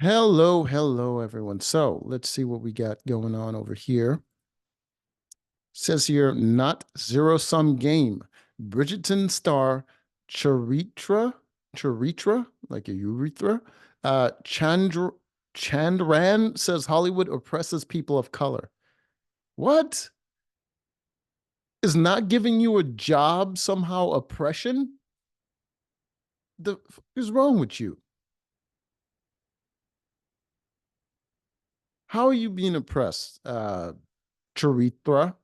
Hello, everyone. So let's see what we got going on over here. Says here, not zero-sum game. Bridgerton star Charithra, like a urethra. Chandran says Hollywood oppresses people of color. What? Is not giving you a job somehow oppression? The fuck is wrong with you? How are you being oppressed, Charithra?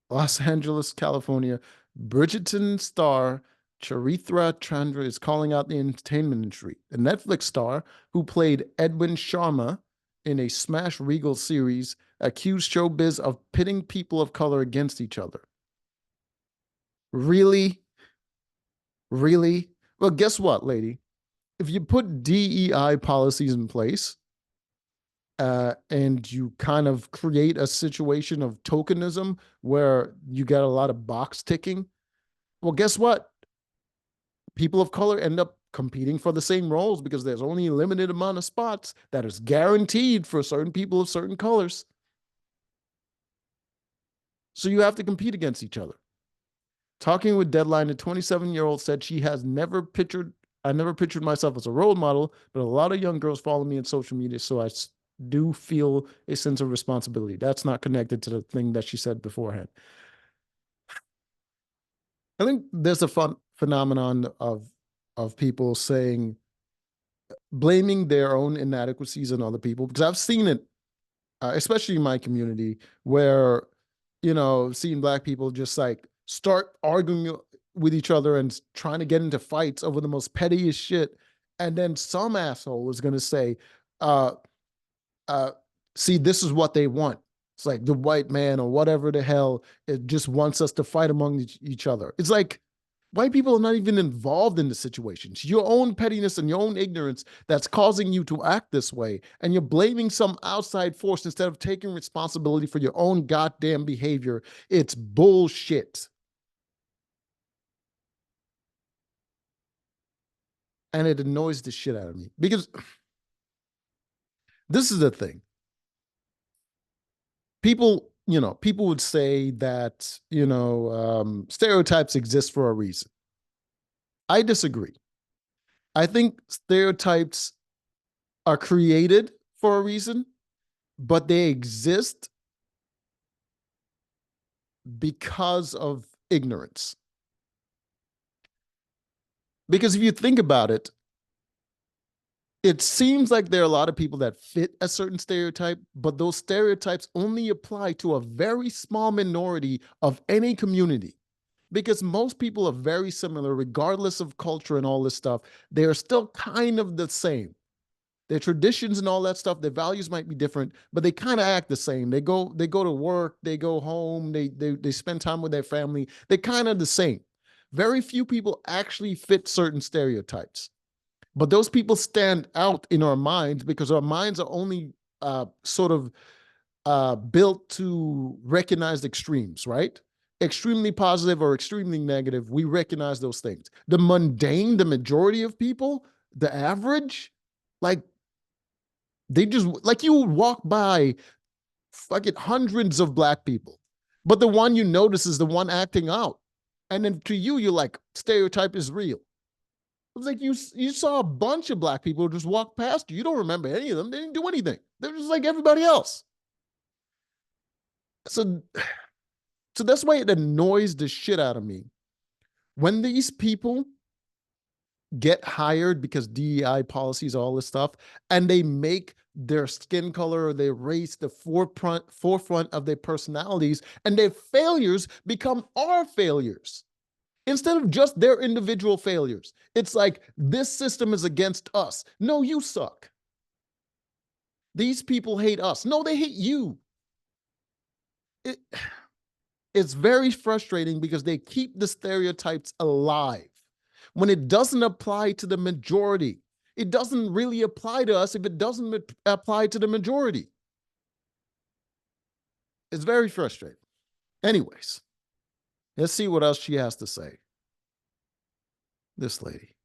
Los Angeles, California. Bridgerton star Charithra Chandran is calling out the entertainment industry. The Netflix star, who played Edwin Sharma in a smash Regal series, accused showbiz of pitting people of color against each other. Really? Really? Well, guess what, lady? If you put DEI policies in place, and you kind of create a situation of tokenism where you get a lot of box ticking, well, guess what? People of color end up competing for the same roles because there's only a limited amount of spots that is guaranteed for certain people of certain colors. So you have to compete against each other. Talking with Deadline, a 27-year-old said she has I never pictured myself as a role model, but a lot of young girls follow me on social media, so I do feel a sense of responsibility. That's not connected to the thing that she said beforehand. I think there's a fun phenomenon of people saying, blaming their own inadequacies on other people, because I've seen it, especially in my community, where seeing black people just like start arguing with each other and trying to get into fights over the most pettiest shit, and then some asshole is going to say, uh, uh, "See, this is what they want." It's like the white man or whatever the hell it just wants us to fight among each other. It's like white people are not even involved in the situations. Your own pettiness and your own ignorance that's causing you to act this way. And you're blaming some outside force instead of taking responsibility for your own goddamn behavior. It's bullshit. And it annoys the shit out of me because this is the thing. People would say that, stereotypes exist for a reason. I disagree. I think stereotypes are created for a reason, but they exist because of ignorance. Because if you think about it, it seems like there are a lot of people that fit a certain stereotype, but those stereotypes only apply to a very small minority of any community. Because most people are very similar, regardless of culture and all this stuff. They are still kind of the same. Their traditions and all that stuff, their values might be different, but they kind of act the same. They go to work, they go home, they spend time with their family. They're kind of the same. Very few people actually fit certain stereotypes, but those people stand out in our minds because our minds are only sort of built to recognize extremes, right? Extremely positive or extremely negative, we recognize those things. The mundane, the majority of people, the average, like they just like you would walk by fucking hundreds of black people, but the one you notice is the one acting out, and then to you, you're like, stereotype is real. It was like you saw a bunch of black people just walk past you. You don't remember any of them. They didn't do anything. They're just like everybody else. So, so that's why it annoys the shit out of me when these people get hired because DEI policies, all this stuff, and they make their skin color or their race the forefront of their personalities, and their failures become our failures instead of just their individual failures. It's like this system is against us. No, you suck. These people hate us. No, they hate you. It, it's very frustrating because they keep the stereotypes alive when it doesn't apply to the majority. It doesn't really apply to us if it doesn't apply to the majority. It's very frustrating. Anyways, let's see what else she has to say. This lady.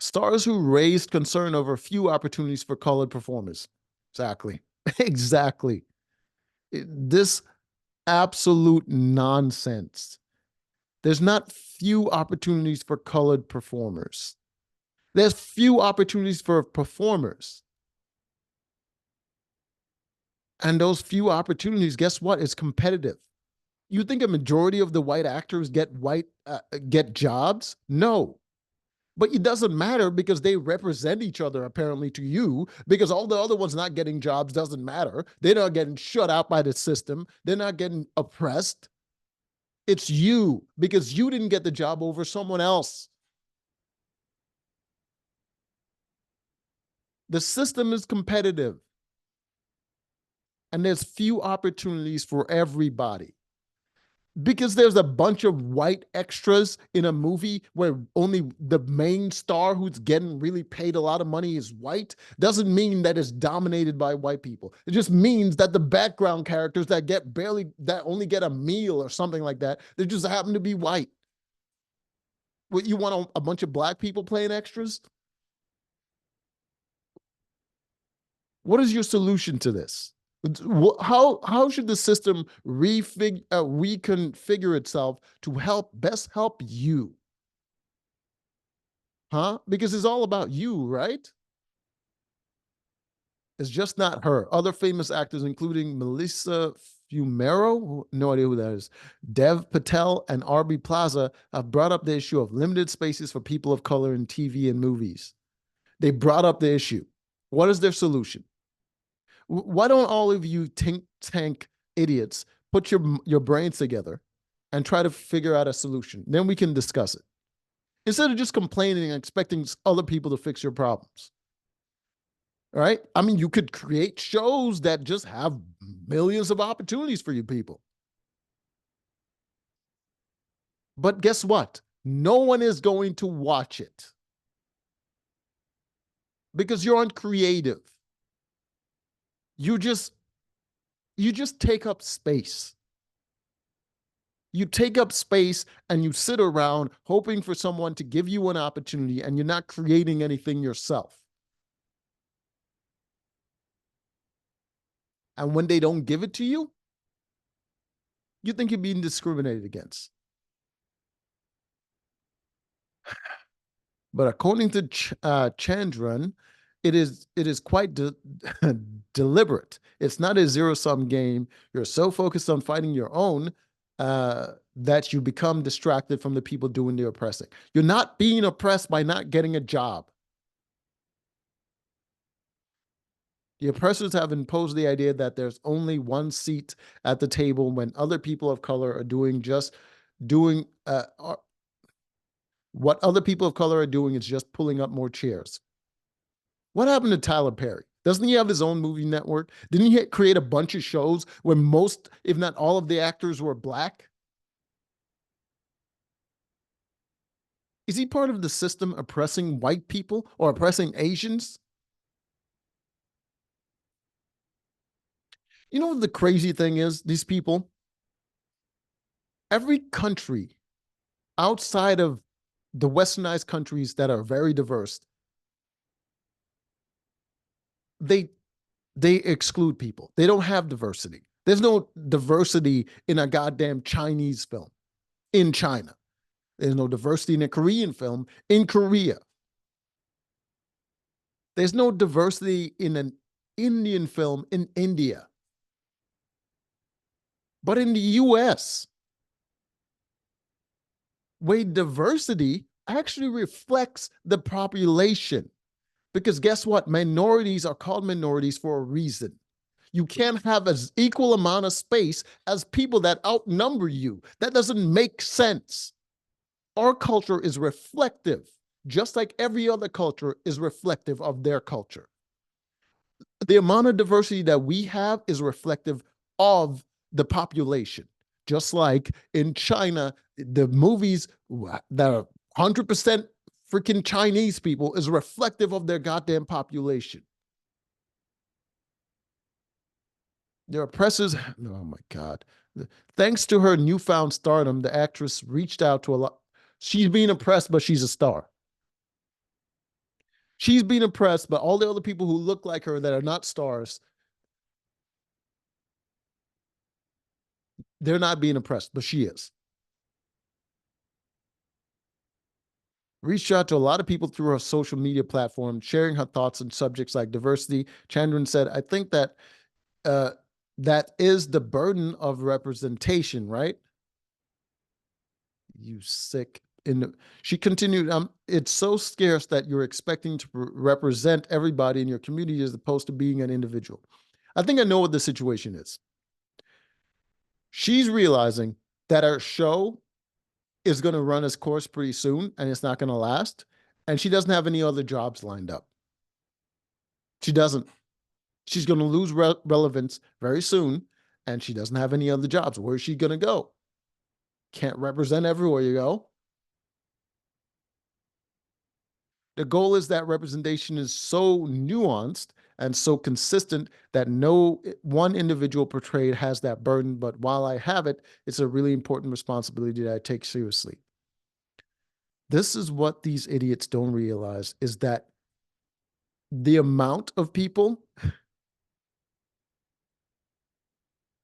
Stars who raised concern over few opportunities for colored performers. Exactly. Exactly. This absolute nonsense. There's not few opportunities for colored performers. There's few opportunities for performers. And those few opportunities, guess what? It's competitive. You think a majority of the white actors get jobs? No. But it doesn't matter because they represent each other apparently to you, because all the other ones not getting jobs doesn't matter. They're not getting shut out by the system. They're not getting oppressed. It's you because you didn't get the job over someone else. The system is competitive and there's few opportunities for everybody. Because there's a bunch of white extras in a movie where only the main star who's getting really paid a lot of money is white doesn't mean that it's dominated by white people. It just means that the background characters that only get a meal or something like that, they just happen to be white. What, you want a bunch of black people playing extras? What is your solution to this? How should the system reconfigure itself to best help you? Huh? Because it's all about you, right? It's just not her. Other famous actors, including Melissa Fumero, no idea who that is, Dev Patel, and Arby Plaza, have brought up the issue of limited spaces for people of color in TV and movies. They brought up the issue. What is their solution? Why don't all of you think tank idiots put your brains together and try to figure out a solution? Then we can discuss it. Instead of just complaining and expecting other people to fix your problems. All right? I mean, you could create shows that just have millions of opportunities for you people. But guess what? No one is going to watch it because you aren't creative. You just take up space. You take up space and you sit around hoping for someone to give you an opportunity, and you're not creating anything yourself. And when they don't give it to you, you think you're being discriminated against. But according to Chandran, it is quite deliberate. It's not a zero-sum game. You're so focused on fighting your own that you become distracted from the people doing the oppressing. You're not being oppressed by not getting a job. The oppressors have imposed the idea that there's only one seat at the table when other people of color are doing what other people of color are doing is just pulling up more chairs. What happened to Tyler Perry? Doesn't he have his own movie network? Didn't he create a bunch of shows where most, if not all of the actors were black? Is he part of the system oppressing white people or oppressing Asians? You know what the crazy thing is? These people, every country outside of the westernized countries that are very diverse, they exclude people. They don't have diversity. There's no diversity in a goddamn Chinese film in China. There's no diversity in a Korean film in Korea. There's no diversity in an Indian film in India. But in the US, where diversity actually reflects the population. Because guess what? Minorities are called minorities for a reason. You can't have an equal amount of space as people that outnumber you. That doesn't make sense. Our culture is reflective, just like every other culture is reflective of their culture. The amount of diversity that we have is reflective of the population. Just like in China, the movies that are 100% freaking Chinese people is reflective of their goddamn population. Their oppressors, oh my God. Thanks to her newfound stardom, the actress reached out to a lot. She's being oppressed, but she's a star. She's being oppressed, but all the other people who look like her that are not stars, they're not being oppressed, but she is. Reached out to a lot of people through her social media platform, sharing her thoughts on subjects like diversity. Chandran said, I think that uh, that is the burden of representation, right? You sick. She continued, it's so scarce that you're expecting to represent everybody in your community as opposed to being an individual. I think I know what the situation is. She's realizing that her show is going to run its course pretty soon and it's not going to last. And she doesn't have any other jobs lined up. She doesn't. She's going to lose relevance very soon and she doesn't have any other jobs. Where is she going to go? Can't represent everywhere you go. The goal is that representation is so nuanced and so consistent that no one individual portrayed has that burden. But while I have it, it's a really important responsibility that I take seriously. This is what these idiots don't realize, is that the amount of people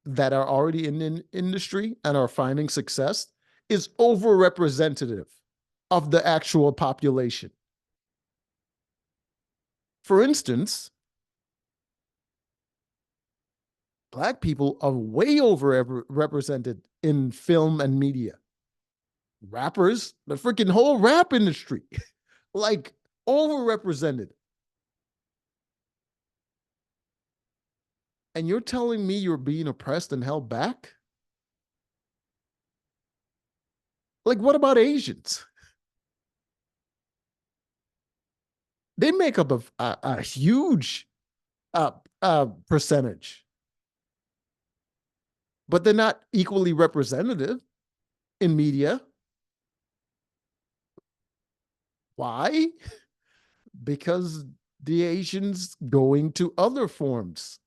that are already in the industry and are finding success is overrepresentative of the actual population. For instance, Black people are way overrepresented in film and media. Rappers, the freaking whole rap industry, like overrepresented. And you're telling me you're being oppressed and held back? Like, what about Asians? They make up a huge percentage, but they're not equally representative in media. Why? Because the Asians going to other forms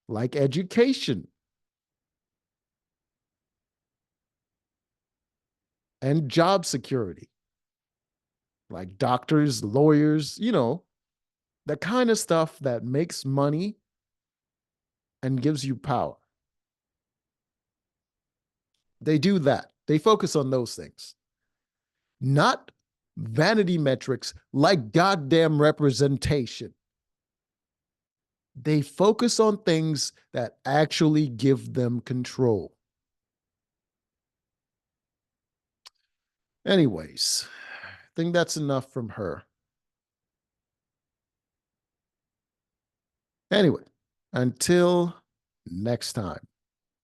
like education and job security, like doctors, lawyers, the kind of stuff that makes money and gives you power. They do that. They focus on those things, not vanity metrics like goddamn representation. They focus on things that actually give them control. Anyways, I think that's enough from her. Anyway, until next time.